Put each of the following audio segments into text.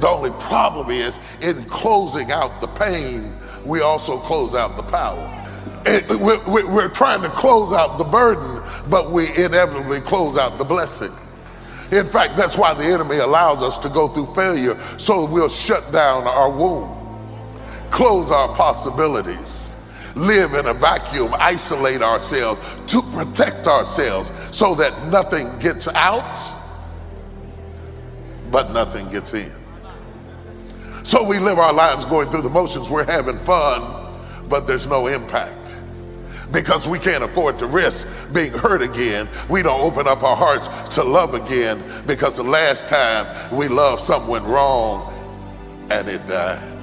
The only problem is, in closing out the pain, we also close out the power. We're trying to close out the burden, but we inevitably close out the blessing. In fact, that's why the enemy allows us to go through failure, so we'll shut down our womb, close our possibilities, live in a vacuum, isolate ourselves to protect ourselves so that nothing gets out, but nothing gets in. So we live our lives going through the motions. We're having fun, but there's no impact. Because we can't afford to risk being hurt again, we don't open up our hearts to love again, because the last time we loved someone wrong and it died.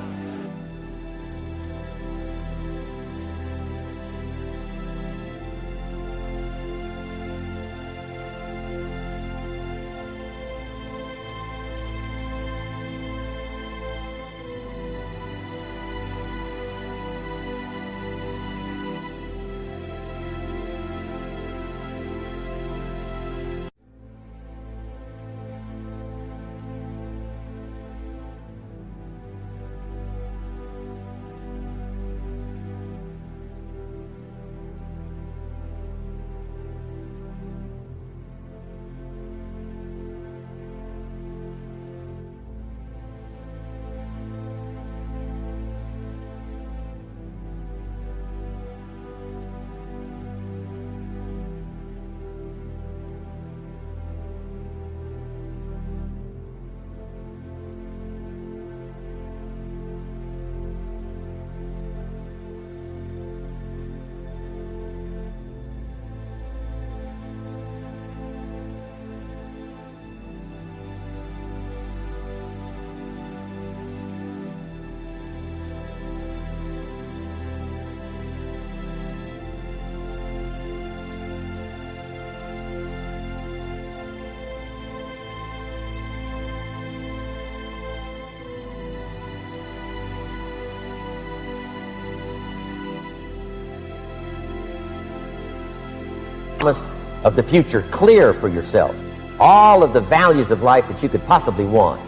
Of the future clear for yourself, all of the values of life that you could possibly want,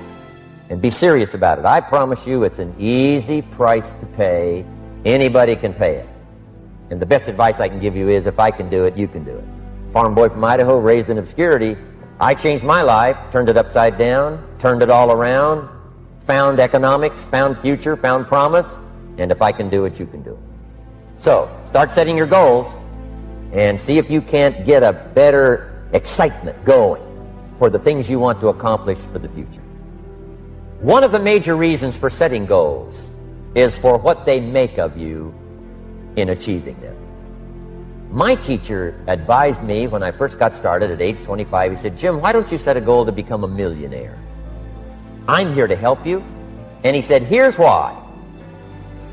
and be serious about it. I promise you it's an easy price to pay. Anybody can pay it. And the best advice I can give you is, if I can do it, you can do it. Farm boy from Idaho, raised in obscurity, I changed my life, turned it upside down, turned it all around, found economics, found future, found promise, and if I can do it, you can do it. So start setting your goals and see if you can't get a better excitement going for the things you want to accomplish for the future. One of the major reasons for setting goals is for what they make of you in achieving them. My teacher advised me when I first got started at age 25, he said, "Jim, why don't you set a goal to become a millionaire? I'm here to help you." And he said, "Here's why.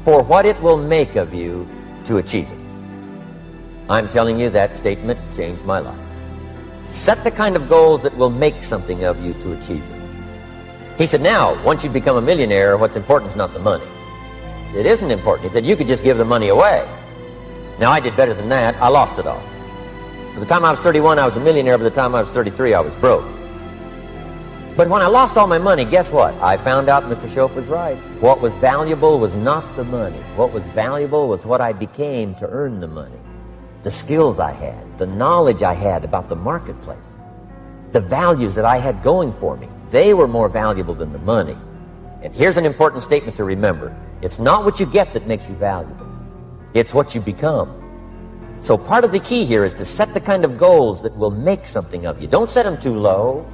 For what it will make of you to achieve it." I'm telling you, that statement changed my life. Set the kind of goals that will make something of you to achieve it. He said, now, once you become a millionaire, what's important is not the money. It isn't important. He said, you could just give the money away. Now, I did better than that. I lost it all. By the time I was 31, I was a millionaire. By the time I was 33, I was broke. But when I lost all my money, guess what? I found out Mr. Schoaf was right. What was valuable was not the money. What was valuable was what I became to earn the money. The skills I had, the knowledge I had about the marketplace, the values that I had going for me, they were more valuable than the money. And here's an important statement to remember. It's not what you get that makes you valuable. It's what you become. So part of the key here is to set the kind of goals that will make something of you. Don't set them too low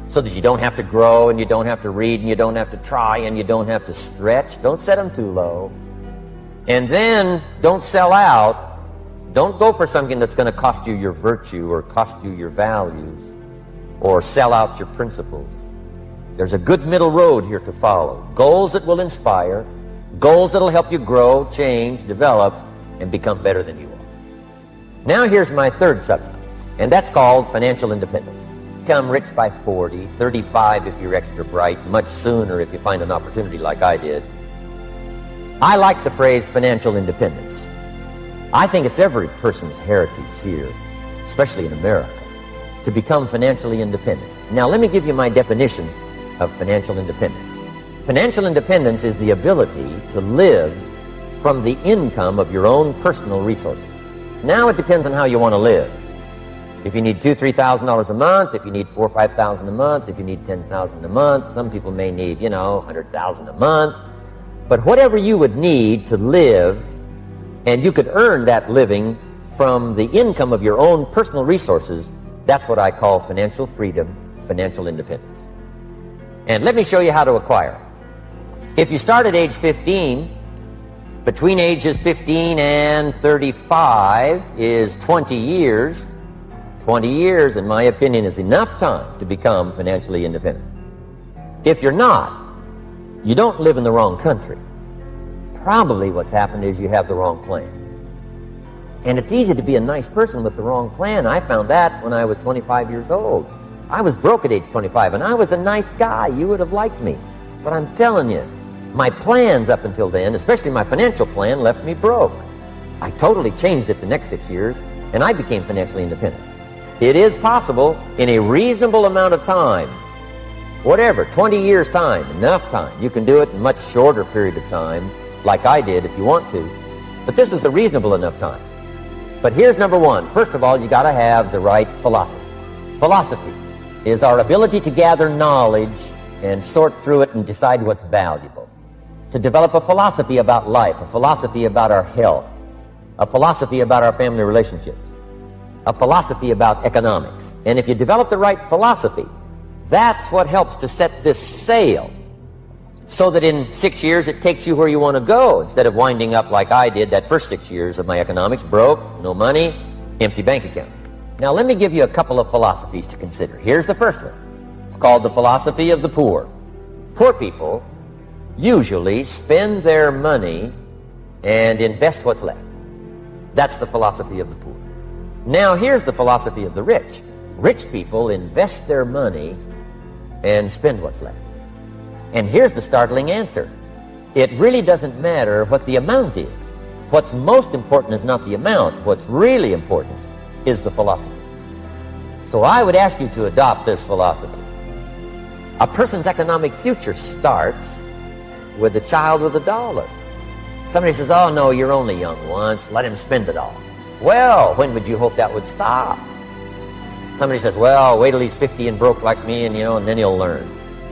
so that you don't have to grow and you don't have to read and you don't have to try and you don't have to stretch. Don't set them too low. And then don't sell out. Don't go for something that's going to cost you your virtue or cost you your values or sell out your principles. There's a good middle road here to follow. Goals that will inspire, goals that will help you grow, change, develop, and become better than you are. Now here's my third subject, and that's called financial independence. Become rich by 40, 35 if you're extra bright, much sooner if you find an opportunity like I did. I like the phrase financial independence. I think it's every person's heritage here, especially in America, to become financially independent. Now, let me give you my definition of financial independence. Financial independence is the ability to live from the income of your own personal resources. Now it depends on how you want to live. If you need $2,000, $3,000 a month, if you need $4,000 or $5,000 a month, if you need $10,000 a month, some people may need, $100,000 a month. But whatever you would need to live, and you could earn that living from the income of your own personal resources, that's what I call financial freedom, financial independence. And let me show you how to acquire. If you start at age 15, between ages 15 and 35 is 20 years. 20 years, in my opinion, is enough time to become financially independent. If you're not, you don't live in the wrong country. Probably what's happened is you have the wrong plan. And it's easy to be a nice person with the wrong plan. I found that when I was 25 years old. I was broke at age 25, and I was a nice guy. You would have liked me. But I'm telling you, my plans up until then, especially my financial plan, left me broke. I totally changed it the next 6 years, and I became financially independent. It is possible in a reasonable amount of time, whatever, 20 years time, enough time. You can do it in a much shorter period of time, like I did if you want to. But this is a reasonable enough time. But here's number one. First of all, you got to have the right philosophy. Philosophy is our ability to gather knowledge and sort through it and decide what's valuable. To develop a philosophy about life, a philosophy about our health, a philosophy about our family relationships, a philosophy about economics. And if you develop the right philosophy, that's what helps to set this sail so that in 6 years it takes you where you want to go, instead of winding up like I did that first 6 years of my economics, broke, no money, empty bank account. Now let me give you a couple of philosophies to consider. Here's the first one. It's called the philosophy of the poor. Poor people usually spend their money and invest what's left. That's the philosophy of the poor. Now here's the philosophy of the rich. Rich people invest their money and spend what's left. And here's the startling answer. It really doesn't matter what the amount is. What's most important is not the amount. What's really important is the philosophy. So I would ask you to adopt this philosophy. A person's economic future starts with a child with $1. Somebody says, oh no, you're only young once, let him spend it all. Well, when would you hope that would stop? Somebody says, well, wait till he's 50 and broke like me, and then he'll learn.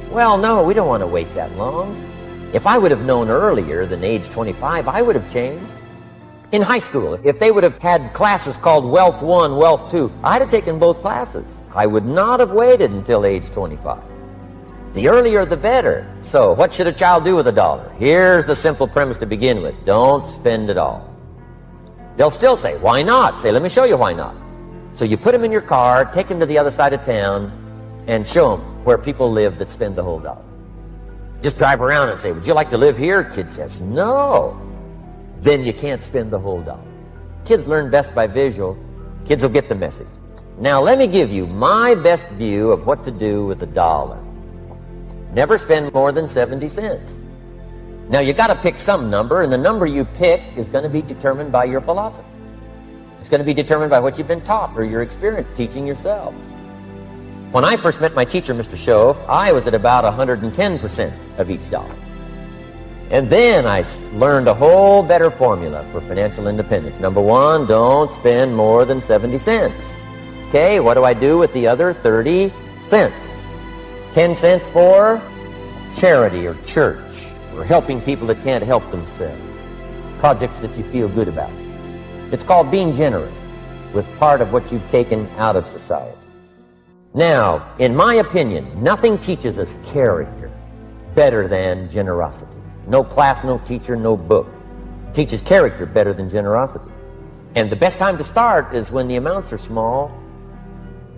Well, no, we don't want to wait that long. If I would have known earlier than age 25, I would have changed. In high school, if they would have had classes called Wealth 1, Wealth 2, I'd have taken both classes. I would not have waited until age 25. The earlier, the better. So what should a child do with $1? Here's the simple premise to begin with. Don't spend it all. They'll still say, why not? Say, let me show you why not. So you put them in your car, take them to the other side of town, and show them where people live that spend the whole $1. Just drive around and say, would you like to live here? Kid says, no. Then you can't spend the whole $1. Kids learn best by visual. Kids will get the message. Now let me give you my best view of what to do with $1. Never spend more than 70 cents. Now you got to pick some number, and the number you pick is going to be determined by your philosophy. It's going to be determined by what you've been taught or your experience teaching yourself. When I first met my teacher, Mr. Shove, I was at about 110% of each dollar. And then I learned a whole better formula for financial independence. Number one, don't spend more than 70 cents. Okay, what do I do with the other 30 cents? 10 cents for charity or church, or helping people that can't help themselves. Projects that you feel good about. It's called being generous with part of what you've taken out of society. Now, in my opinion, nothing teaches us character better than generosity. No class, no teacher, no book teaches character better than generosity. And the best time to start is when the amounts are small.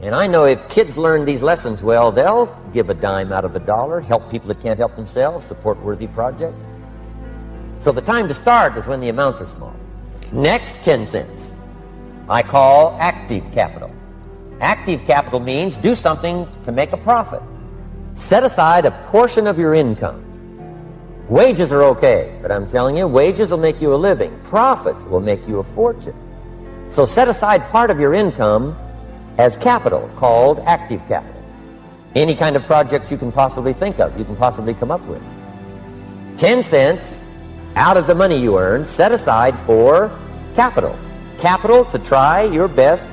And I know if kids learn these lessons well, they'll give a dime out of $1, help people that can't help themselves, support worthy projects. So the time to start is when the amounts are small. Next, 10 cents. I call active capital. Active capital means do something to make a profit. Set aside a portion of your income. Wages are okay, but I'm telling you, wages will make you a living. Profits will make you a fortune. So set aside part of your income as capital, called active capital. Any kind of project you can possibly think of, you can possibly come up with. 10 cents out of the money you earn, set aside for capital. Capital to try your best.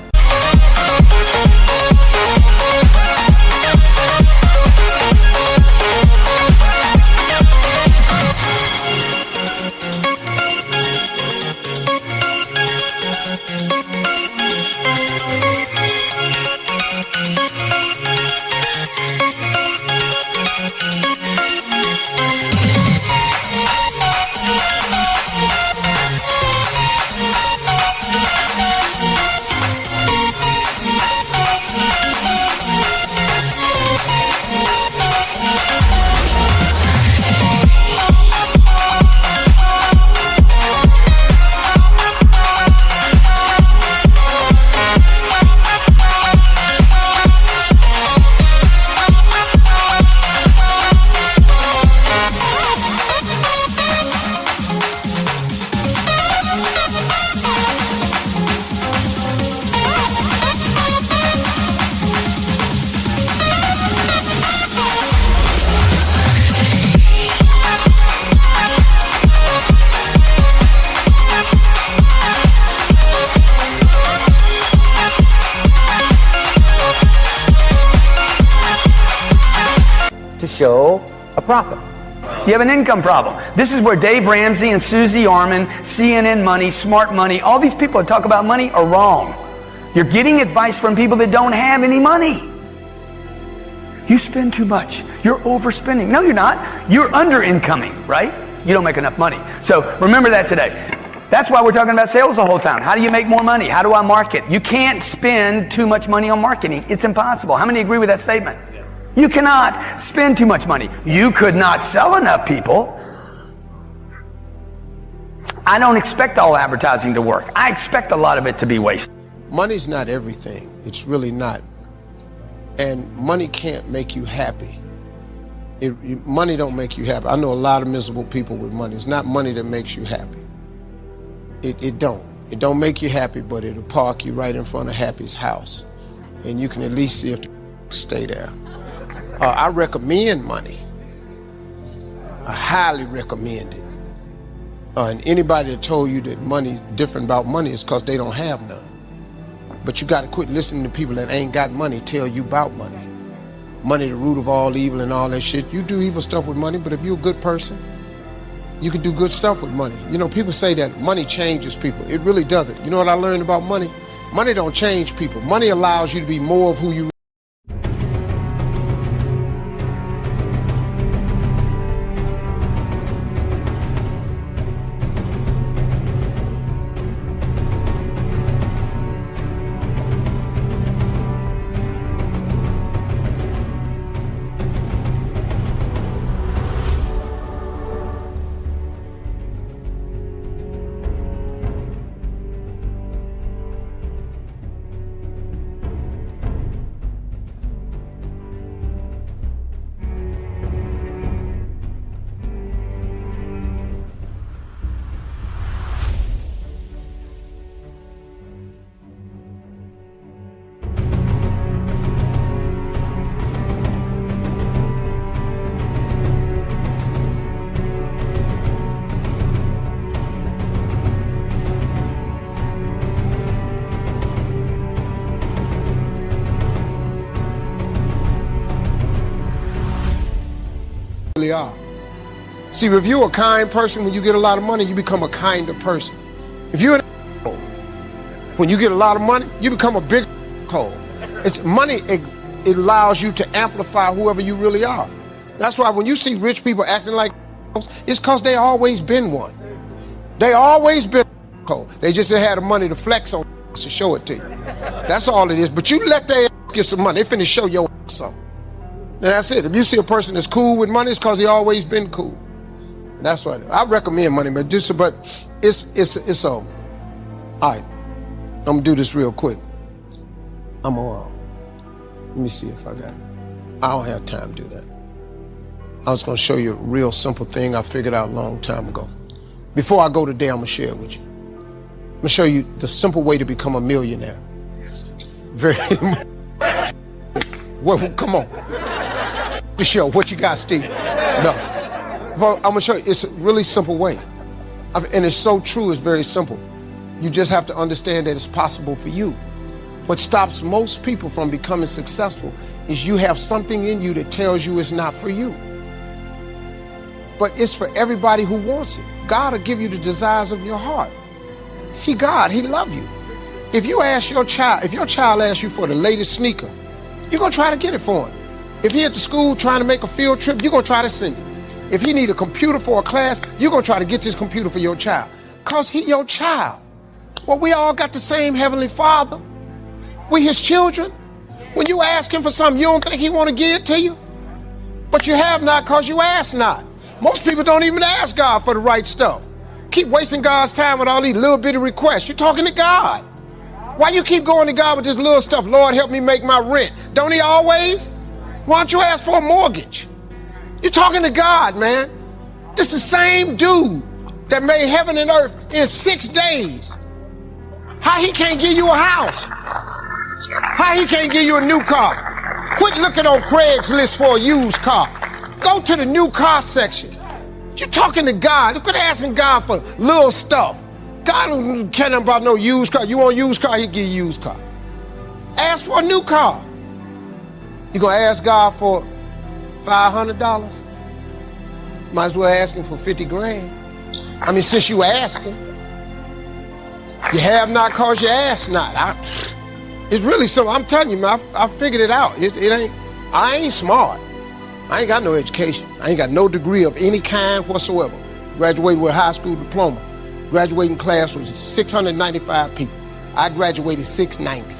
To show a profit. You have an income problem. This is where Dave Ramsey and Susie Orman, CNN Money, Smart Money, all these people that talk about money are wrong. You're getting advice from people that don't have any money. You spend too much. You're overspending. No, you're not. You're under-incoming, right? You don't make enough money. So remember that today. That's why we're talking about sales the whole time. How do you make more money? How do I market? You can't spend too much money on marketing. It's impossible. How many agree with that statement? You cannot spend too much money. You could not sell enough people. I don't expect all advertising to work. I expect a lot of it to be wasted. Money's not everything. It's really not. And money can't make you happy. Money don't make you happy. I know a lot of miserable people with money. It's not money that makes you happy. It don't. It don't make you happy, but it'll park you right in front of Happy's house. And you can at least see if the stay there. I recommend money. I highly recommend it. And anybody that told you that money different about money is because they don't have none. But you got to quit listening to people that ain't got money tell you about money. Money the root of all evil and all that shit. You do evil stuff with money, but if you're a good person, you can do good stuff with money. You know, people say that money changes people. It really doesn't. You know what I learned about money? Money don't change people. Money allows you to be more of who you really are. See, if you're a kind person, when you get a lot of money, you become a kinder person. If you're an asshole, when you get a lot of money, you become a big asshole. It's money. It allows you to amplify whoever you really are. That's why when you see rich people acting like assholes, it's because they always been one. They always been an asshole. They just had the money to flex on to show it to you. That's all it is. But you let their ass get some money, they finna show your ass something. And that's it. If you see a person that's cool with money, it's because he always been cool. That's why I recommend money, but it's all right. I'm gonna do this real quick. Let me see if I got it. I don't have time to do that. I was gonna show you a real simple thing I figured out a long time ago. Before I go today, I'm gonna share it with you. I'm gonna show you the simple way to become a millionaire. Very well, come on. The show, what you got, Steve? No. Well, I'm gonna show you. It's a really simple way. And it's so true, it's very simple. You just have to understand that it's possible for you. What stops most people from becoming successful is you have something in you that tells you it's not for you. But it's for everybody who wants it. God will give you the desires of your heart. He love you. If you ask your child, if your child asks you for the latest sneaker, you're gonna try to get it for him. If he at the school trying to make a field trip, you're gonna try to send it. If he need a computer for a class, you're gonna try to get this computer for your child. Cause he your child. Well, we all got the same Heavenly Father. We his children. When you ask him for something, you don't think he wanna give it to you? But you have not cause you ask not. Most people don't even ask God for the right stuff. Keep wasting God's time with all these little bitty requests. You're talking to God. Why you keep going to God with this little stuff? Lord, help me make my rent. Don't he always? Why don't you ask for a mortgage? You're talking to God, man. This is the same dude that made heaven and earth in 6 days. How he can't give you a house? How he can't give you a new car? Quit looking on Craigslist for a used car. Go to the new car section. You're talking to God. Quit asking God for little stuff. God don't care nothing about no used car. You want a used car, he'll give you a used car. Ask for a new car. You gonna ask God for $500? Might as well ask him for 50 grand. I mean, since you asking, you have not cause you ask not. It's really simple. I'm telling you, man, I figured it out. I ain't smart. I ain't got no education. I ain't got no degree of any kind whatsoever. Graduated with a high school diploma. Graduating class was 695 people. I graduated 690.